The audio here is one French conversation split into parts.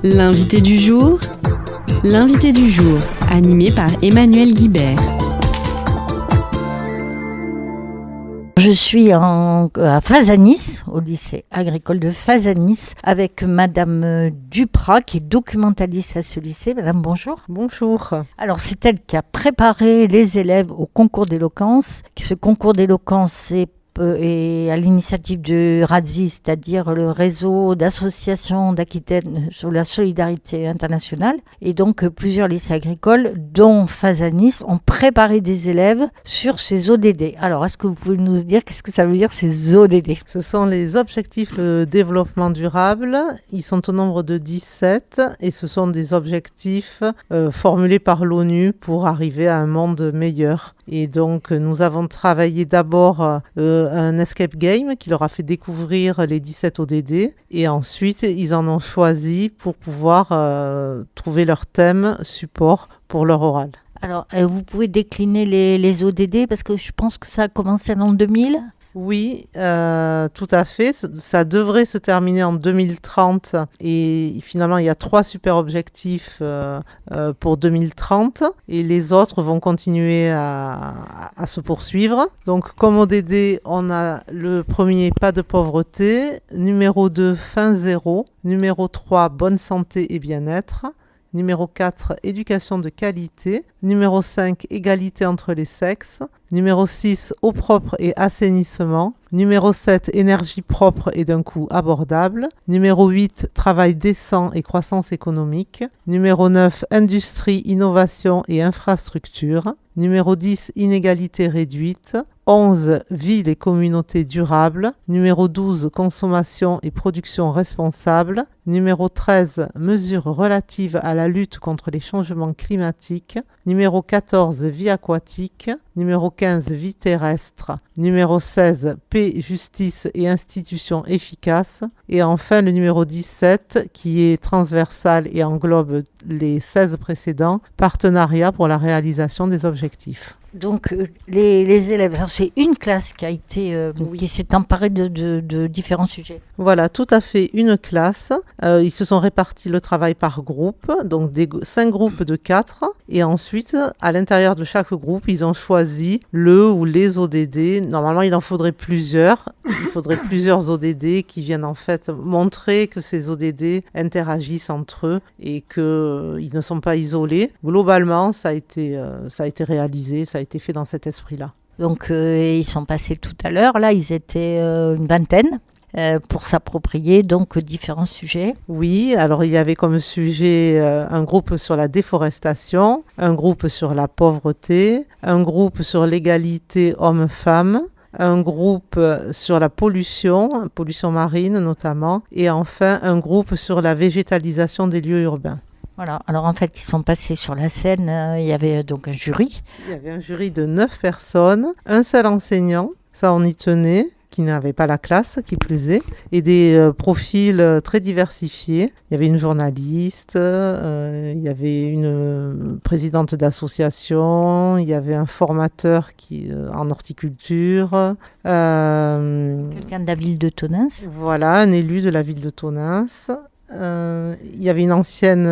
L'invité du jour, animé par Emmanuel Guibert. Je suis à Fazanis, au lycée agricole de Fazanis, avec Madame Duprat, qui est documentaliste à ce lycée. Madame, bonjour. Bonjour. Alors, c'est elle qui a préparé les élèves au concours d'éloquence. Ce concours d'éloquence est à l'initiative de RADSI, c'est-à-dire le réseau d'associations d'Aquitaine sur la solidarité internationale. Et donc, plusieurs lycées agricoles, dont Fazanis, ont préparé des élèves sur ces ODD. Alors, est-ce que vous pouvez nous dire qu'est-ce que ça veut dire ces ODD ? Ce sont les objectifs de développement durable. Ils sont au nombre de 17 et ce sont des objectifs formulés par l'ONU pour arriver à un monde meilleur. Et donc, nous avons travaillé d'abord un escape game qui leur a fait découvrir les 17 ODD. Et ensuite, ils en ont choisi pour pouvoir trouver leur thème support pour leur oral. Alors, vous pouvez décliner les ODD parce que je pense que ça a commencé en 2000 ? Oui, tout à fait. Ça devrait se terminer en 2030 et finalement il y a 3 super objectifs pour 2030 et les autres vont continuer à se poursuivre. Donc comme ODD, on a le premier, pas de pauvreté, numéro 2, faim zéro, numéro 3, bonne santé et bien-être. Numéro 4, éducation de qualité. Numéro 5, égalité entre les sexes. Numéro 6, eau propre et assainissement. Numéro 7, énergie propre et d'un coût abordable. Numéro 8, travail décent et croissance économique. Numéro 9, industrie, innovation et infrastructure. Numéro 10, inégalité réduite. 11, ville et communauté durable. Numéro 12, consommation et production responsable. Numéro 13, mesures relatives à la lutte contre les changements climatiques. Numéro 14, vie aquatique. Numéro 15, vie terrestre. Numéro 16, paix, justice et institutions efficaces. Et enfin, le numéro 17, qui est transversal et englobe les 16 précédents, partenariat pour la réalisation des objectifs. Donc, les élèves, alors c'est une classe qui a été, qui s'est emparée de différents sujets. Voilà, tout à fait, une classe. Ils se sont répartis le travail par groupe, donc 5 groupes de 4. Et ensuite, à l'intérieur de chaque groupe, ils ont choisi le ou les ODD. Normalement, il en faudrait plusieurs. Il faudrait plusieurs ODD qui viennent en fait montrer que ces ODD interagissent entre eux et qu'ils ne sont pas isolés. Globalement, ça a été réalisé, ça a été fait dans cet esprit-là. Donc, ils sont passés tout à l'heure. Là, ils étaient une vingtaine. Pour s'approprier donc différents sujets. Oui, alors il y avait comme sujet un groupe sur la déforestation, un groupe sur la pauvreté, un groupe sur l'égalité hommes-femmes, un groupe sur la pollution marine notamment, et enfin un groupe sur la végétalisation des lieux urbains. Voilà, alors en fait, ils sont passés sur la scène, il y avait donc un jury. Il y avait un jury de 9 personnes, un seul enseignant, ça on y tenait, qui n'avait pas la classe, qui plus est, et des profils très diversifiés. Il y avait une journaliste, il y avait une présidente d'association, il y avait un formateur en horticulture. Quelqu'un de la ville de Tonins. Voilà, un élu de la ville de Tonins. Il y avait une ancienne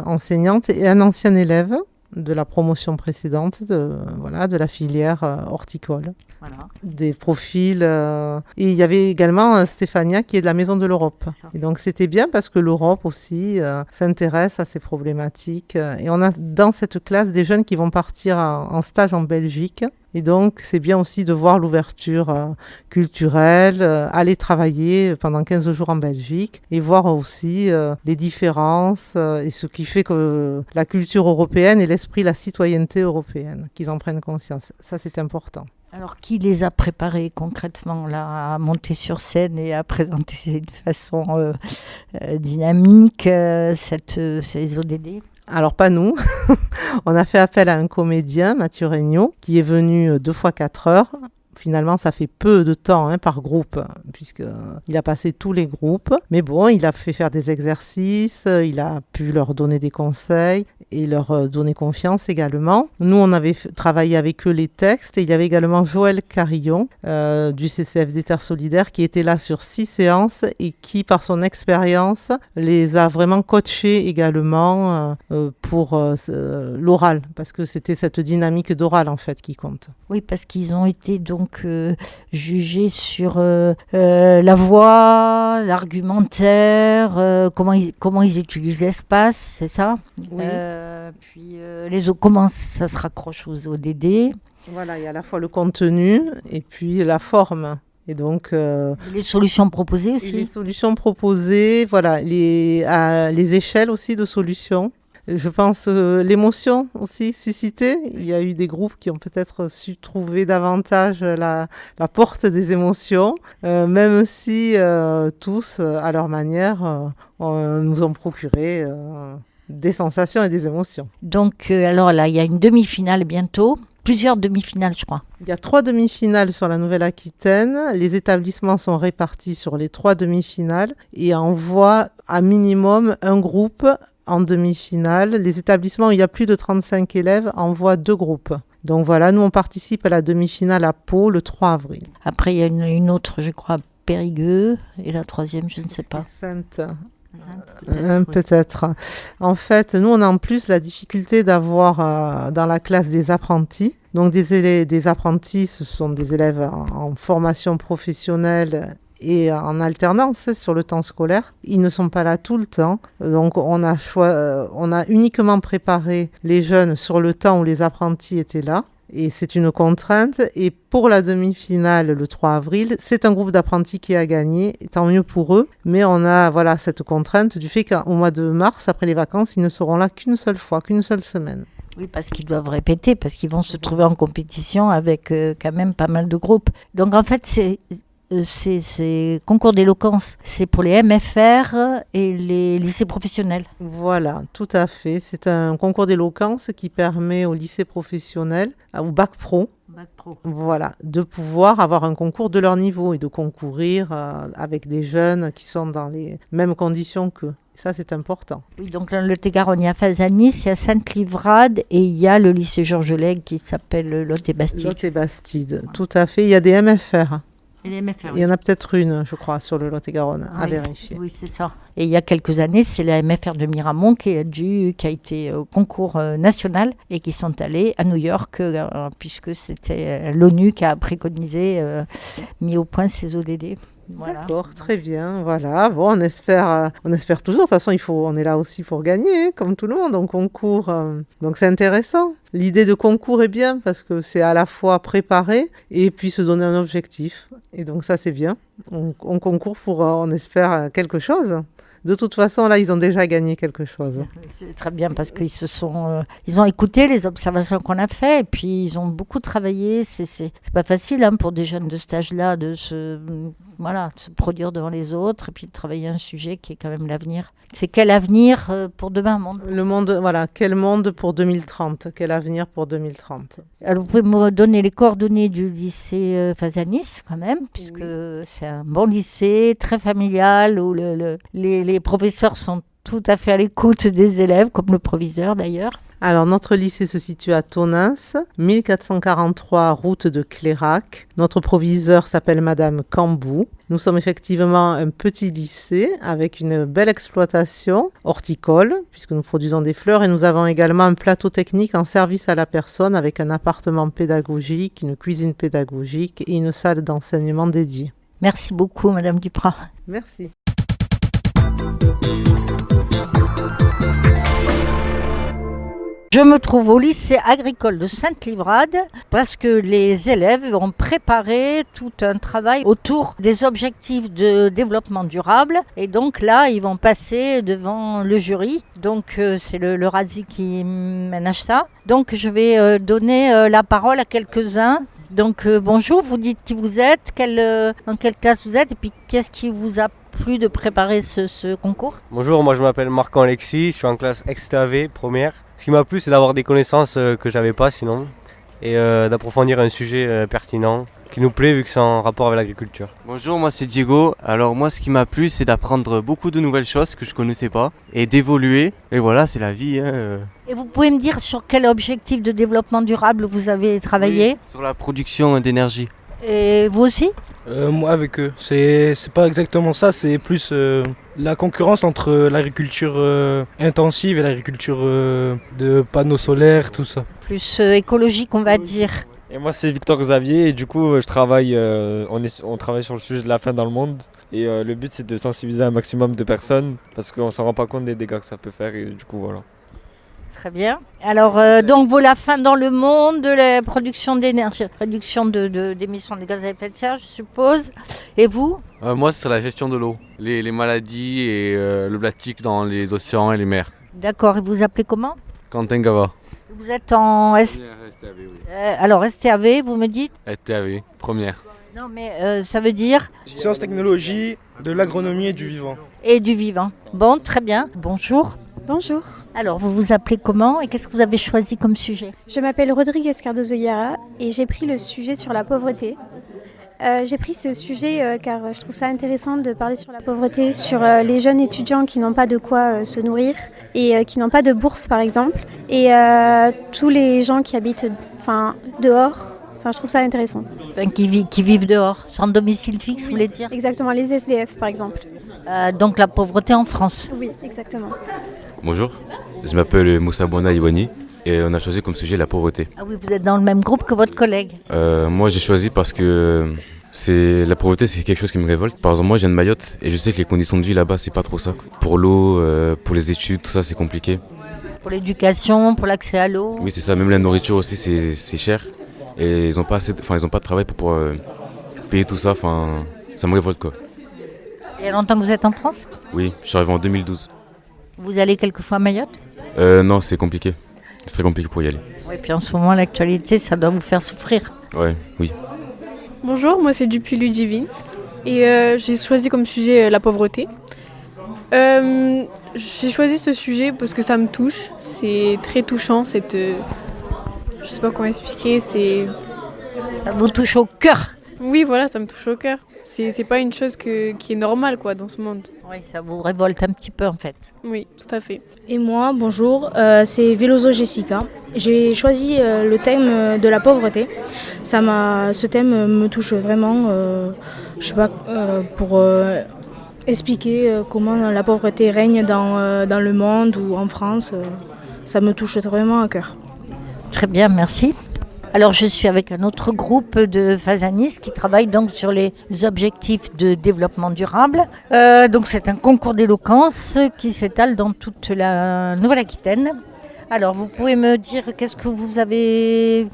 enseignante et un ancien élève de la promotion précédente de la filière horticole. Voilà. Des profils. Et il y avait également Stéphania qui est de la Maison de l'Europe. Et donc c'était bien parce que l'Europe aussi s'intéresse à ces problématiques. Et on a dans cette classe des jeunes qui vont partir en stage en Belgique. Et donc c'est bien aussi de voir l'ouverture culturelle, aller travailler pendant 15 jours en Belgique et voir aussi les différences et ce qui fait que la culture européenne et l'esprit, la citoyenneté européenne, qu'ils en prennent conscience. Ça c'est important. Alors, qui les a préparés concrètement là, à monter sur scène et à présenter d'une façon dynamique ces ODD ? Alors, pas nous. On a fait appel à un comédien, Mathieu Regnault, qui est venu 2 fois 4 heures finalement, ça fait peu de temps par groupe, puisqu'il a passé tous les groupes. Mais bon, il a fait faire des exercices, il a pu leur donner des conseils et leur donner confiance également. Nous, on avait travaillé avec eux les textes et il y avait également Joël Carillon du CCFD Terre Solidaire qui était là sur 6 séances et qui, par son expérience, les a vraiment coachés également pour l'oral, parce que c'était cette dynamique d'oral en fait qui compte. Oui, parce qu'ils ont été donc jugés sur la voix, l'argumentaire, comment ils utilisent l'espace, c'est ça? Oui. Puis comment ça se raccroche aux ODD. Voilà, il y a à la fois le contenu et puis la forme. Et donc, les solutions proposées aussi. Les solutions proposées, voilà, les échelles aussi de solutions. Je pense l'émotion aussi suscitée. Il y a eu des groupes qui ont peut-être su trouver davantage la porte des émotions, même si tous, à leur manière, nous ont procuré des sensations et des émotions. Donc, alors là, il y a une demi-finale bientôt. Plusieurs demi-finales, je crois. Il y a 3 demi-finales sur la Nouvelle-Aquitaine. Les établissements sont répartis sur les 3 demi-finales et envoient à minimum un groupe en demi-finale. Les établissements où il y a plus de 35 élèves envoient 2 groupes. Donc voilà, nous on participe à la demi-finale à Pau le 3 avril. Après, il y a une autre, je crois, Périgueux. Et la troisième, je ne sais pas. Sainte. Peut-être. En fait, nous, on a en plus la difficulté d'avoir dans la classe des apprentis. Donc, des apprentis, ce sont des élèves en formation professionnelle et en alternance sur le temps scolaire. Ils ne sont pas là tout le temps. Donc, on a uniquement préparé les jeunes sur le temps où les apprentis étaient là. Et c'est une contrainte. Et pour la demi-finale, le 3 avril, c'est un groupe d'apprentis qui a gagné. Et tant mieux pour eux. Mais on a cette contrainte du fait qu'au mois de mars, après les vacances, ils ne seront là qu'une seule fois, qu'une seule semaine. Oui, parce qu'ils doivent répéter, parce qu'ils vont se trouver en compétition avec quand même pas mal de groupes. Donc en fait, ces concours d'éloquence, c'est pour les MFR et les lycées professionnels. Voilà, tout à fait. C'est un concours d'éloquence qui permet aux lycées professionnels, au bac pro, voilà, de pouvoir avoir un concours de leur niveau et de concourir avec des jeunes qui sont dans les mêmes conditions qu'eux. Ça, c'est important. Oui, donc dans le Lot-et-Garonne, il y a Fazanis, il y a Sainte-Livrade et il y a le lycée Georges Lègue qui s'appelle Lot-et-Bastide. Lot-et-Bastide, tout à fait. Il y a des MFR. Et les MFR, oui. Il y en a peut-être une, je crois, sur le Lot-et-Garonne, à Oui, vérifier. Oui, c'est ça. Et il y a quelques années, c'est la MFR de Miramont qui a été au concours national et qui sont allés à New York, puisque c'était l'ONU qui a préconisé, mis au point ces ODD. Voilà. D'accord, très bien. Voilà, bon, on espère toujours. De toute façon, on est là aussi pour gagner, comme tout le monde, en concours. Donc c'est intéressant. L'idée de concours est bien parce que c'est à la fois préparer et puis se donner un objectif. Et donc ça, c'est bien. On concourt pour, on espère, quelque chose. De toute façon, là, ils ont déjà gagné quelque chose. C'est très bien parce qu'ils ils ont écouté les observations qu'on a faites et puis ils ont beaucoup travaillé. C'est pas facile pour des jeunes de cet âge-là de se produire devant les autres et puis de travailler un sujet qui est quand même l'avenir. C'est quel avenir pour demain, le monde, voilà, quel monde pour 2030, quel avenir pour 2030. Alors, vous pouvez me donner les coordonnées du lycée Fazanis quand même, puisque c'est un bon lycée, très familial, où les professeurs sont tout à fait à l'écoute des élèves, comme le proviseur d'ailleurs. Alors, notre lycée se situe à Tonins, 1443 route de Clérac. Notre proviseur s'appelle Madame Cambou. Nous sommes effectivement un petit lycée avec une belle exploitation horticole, puisque nous produisons des fleurs, et nous avons également un plateau technique en service à la personne avec un appartement pédagogique, une cuisine pédagogique et une salle d'enseignement dédiée. Merci beaucoup, Madame Duprat. Merci. Je me trouve au lycée agricole de Sainte-Livrade parce que les élèves ont préparé tout un travail autour des objectifs de développement durable. Et donc là, ils vont passer devant le jury. Donc c'est le RADSI qui manage ça. Donc je vais donner la parole à quelques-uns. Donc bonjour, vous dites qui vous êtes, dans quelle classe vous êtes et puis qu'est-ce qui vous a plu de préparer ce concours? Bonjour, moi je m'appelle Marc-Alexis, je suis en classe XTAV première. Ce qui m'a plu, c'est d'avoir des connaissances que j'avais pas sinon et d'approfondir un sujet pertinent qui nous plaît vu que c'est en rapport avec l'agriculture. Bonjour, moi c'est Diego. Alors moi ce qui m'a plu c'est d'apprendre beaucoup de nouvelles choses que je connaissais pas et d'évoluer. Et voilà, c'est la vie. Et vous pouvez me dire sur quel objectif de développement durable vous avez travaillé? Oui, sur la production d'énergie. Et vous aussi? Moi avec eux, c'est pas exactement ça, c'est plus la concurrence entre l'agriculture intensive et l'agriculture de panneaux solaires, tout ça. Plus écologique, on va dire. Et moi c'est Victor Xavier et du coup je travaille, on travaille sur le sujet de la faim dans le monde et le but c'est de sensibiliser un maximum de personnes parce qu'on s'en rend pas compte des dégâts que ça peut faire et du coup voilà. Très bien. Alors, donc, la faim dans le monde, de la production d'énergie, réduction d'émissions de gaz à effet de serre, je suppose. Et vous? Moi, c'est sur la gestion de l'eau, les maladies et le plastique dans les océans et les mers. D'accord. Et vous appelez comment? Quentin Gava. Vous êtes en STAV, oui. Alors, STAV, vous me dites? STAV, première. Non, mais ça veut dire? Sciences, technologies, de l'agronomie et du vivant. Et du vivant. Bon, très bien. Bonjour. Bonjour, Alors, vous vous appelez comment et qu'est-ce que vous avez choisi comme sujet? je m'appelle Rodriguez Cardozo-Guerra et j'ai pris le sujet sur la pauvreté. J'ai pris ce sujet car je trouve ça intéressant de parler sur la pauvreté, sur les jeunes étudiants qui n'ont pas de quoi se nourrir et qui n'ont pas de bourse par exemple, et tous les gens qui habitent dehors. Je trouve ça intéressant. Enfin, qui vivent dehors, sans domicile fixe, vous voulez dire? Exactement, les SDF par exemple. Donc, la pauvreté en France. Oui, exactement. Bonjour, je m'appelle Moussa Bona Iwani et on a choisi comme sujet la pauvreté. Ah oui, vous êtes dans le même groupe que votre collègue. Moi j'ai choisi parce que la pauvreté c'est quelque chose qui me révolte. Par exemple moi je viens de Mayotte et je sais que les conditions de vie là-bas c'est pas trop ça. Pour l'eau, pour les études, tout ça c'est compliqué. Pour l'éducation, pour l'accès à l'eau. Oui c'est ça, même la nourriture aussi c'est cher et ils ont pas de travail pour pouvoir payer tout ça, ça me révolte quoi. Il y a longtemps que vous êtes en France? Oui, je suis arrivé en 2012. Vous allez quelquefois à Mayotte? Non c'est compliqué, c'est très compliqué pour y aller. Oui, puis en ce moment l'actualité ça doit vous faire souffrir. Ouais, oui. Bonjour, moi c'est Dupuis Ludivine et j'ai choisi comme sujet la pauvreté. J'ai choisi ce sujet parce que ça me touche, c'est très touchant, je sais pas comment expliquer, Ça vous touche au cœur? Oui voilà, ça me touche au cœur. C'est pas une chose qui est normale quoi dans ce monde. Oui, ça vous révolte un petit peu en fait. Oui, tout à fait. Et moi, bonjour, c'est Veloso Jessica. J'ai choisi le thème de la pauvreté. Ce thème me touche vraiment, je sais pas, pour expliquer comment la pauvreté règne dans le monde ou en France. Ça me touche vraiment à cœur. Très bien, merci. Alors je suis avec un autre groupe de Fazanis qui travaille donc sur les objectifs de développement durable. Donc c'est un concours d'éloquence qui s'étale dans toute la Nouvelle-Aquitaine. Alors vous pouvez me dire qu'est-ce que vous avez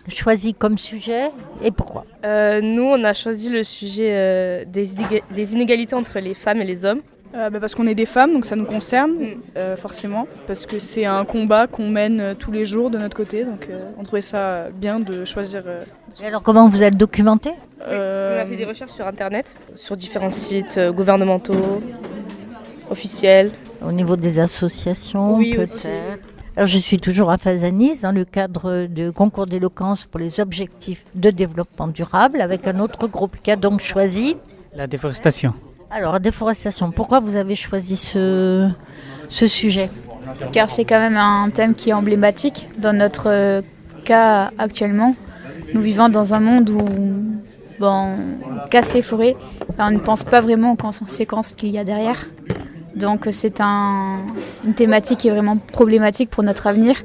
choisi comme sujet et pourquoi? Nous on a choisi le sujet des inégalités entre les femmes et les hommes. Parce qu'on est des femmes, donc ça nous concerne forcément, parce que c'est un combat qu'on mène tous les jours de notre côté, donc on trouvait ça bien de choisir. Et alors comment vous êtes documenté? On a fait des recherches sur internet, sur différents sites gouvernementaux, officiels. Au niveau des associations Oui, peut-être aussi. Alors je suis toujours à Fazanis dans le cadre de concours d'éloquence pour les objectifs de développement durable avec un autre groupe qui a donc choisi la déforestation. Alors, la déforestation, pourquoi vous avez choisi ce sujet? Car c'est quand même un thème qui est emblématique dans notre cas actuellement. Nous vivons dans un monde où on casse les forêts, on ne pense pas vraiment aux conséquences qu'il y a derrière. Donc c'est une thématique qui est vraiment problématique pour notre avenir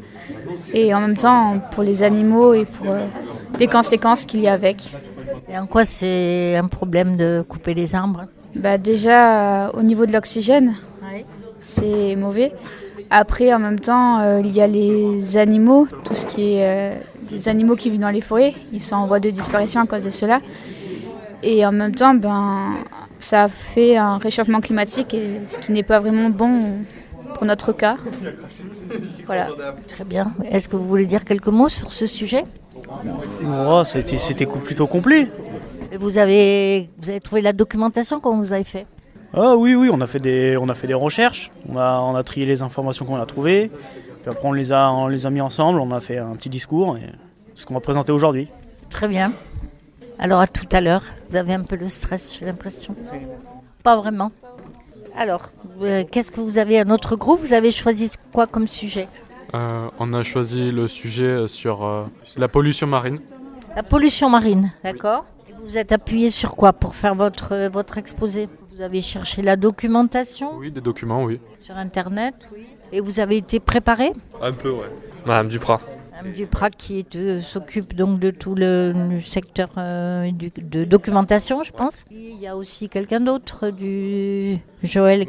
et en même temps pour les animaux et pour les conséquences qu'il y a avec. Et en quoi c'est un problème de couper les arbres? Déjà, au niveau de l'oxygène, c'est mauvais. Après, en même temps, il y a les animaux, tout ce qui est les animaux qui vivent dans les forêts, ils sont en voie de disparition à cause de cela. Et en même temps, ça fait un réchauffement climatique, et ce qui n'est pas vraiment bon pour notre cas. Voilà. Très bien. Est-ce que vous voulez dire quelques mots sur ce sujet? C'était plutôt complet. Et vous avez trouvé la documentation? Comment vous avez fait? Ah oui, on a fait des recherches, on a trié les informations qu'on a trouvées, puis après on les a mis ensemble, on a fait un petit discours, et c'est ce qu'on va présenter aujourd'hui. Très bien. Alors à tout à l'heure, vous avez un peu le stress, j'ai l'impression. Pas vraiment. Alors, qu'est-ce que vous avez à notre groupe? Vous avez choisi quoi comme sujet? On a choisi le sujet sur la pollution marine. La pollution marine, d'accord. Et vous êtes appuyé sur quoi pour faire votre exposé? Vous avez cherché la documentation? Oui, des documents, oui. Sur Internet, oui. Et vous avez été préparé? Un peu, ouais. Madame Duprat. Madame Duprat qui s'occupe donc de tout le secteur de documentation, je pense. Et il y a aussi quelqu'un d'autre, Joël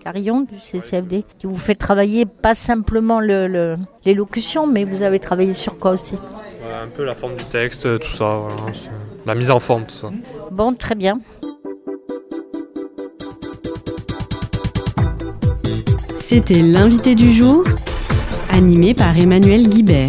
Carillon du CCFD, qui vous fait travailler pas simplement l'élocution, mais vous avez travaillé sur quoi aussi? Un peu la forme du texte, tout ça, voilà. La mise en forme, tout ça. Bon, très bien. C'était l'invité du jour, animé par Emmanuel Guibert.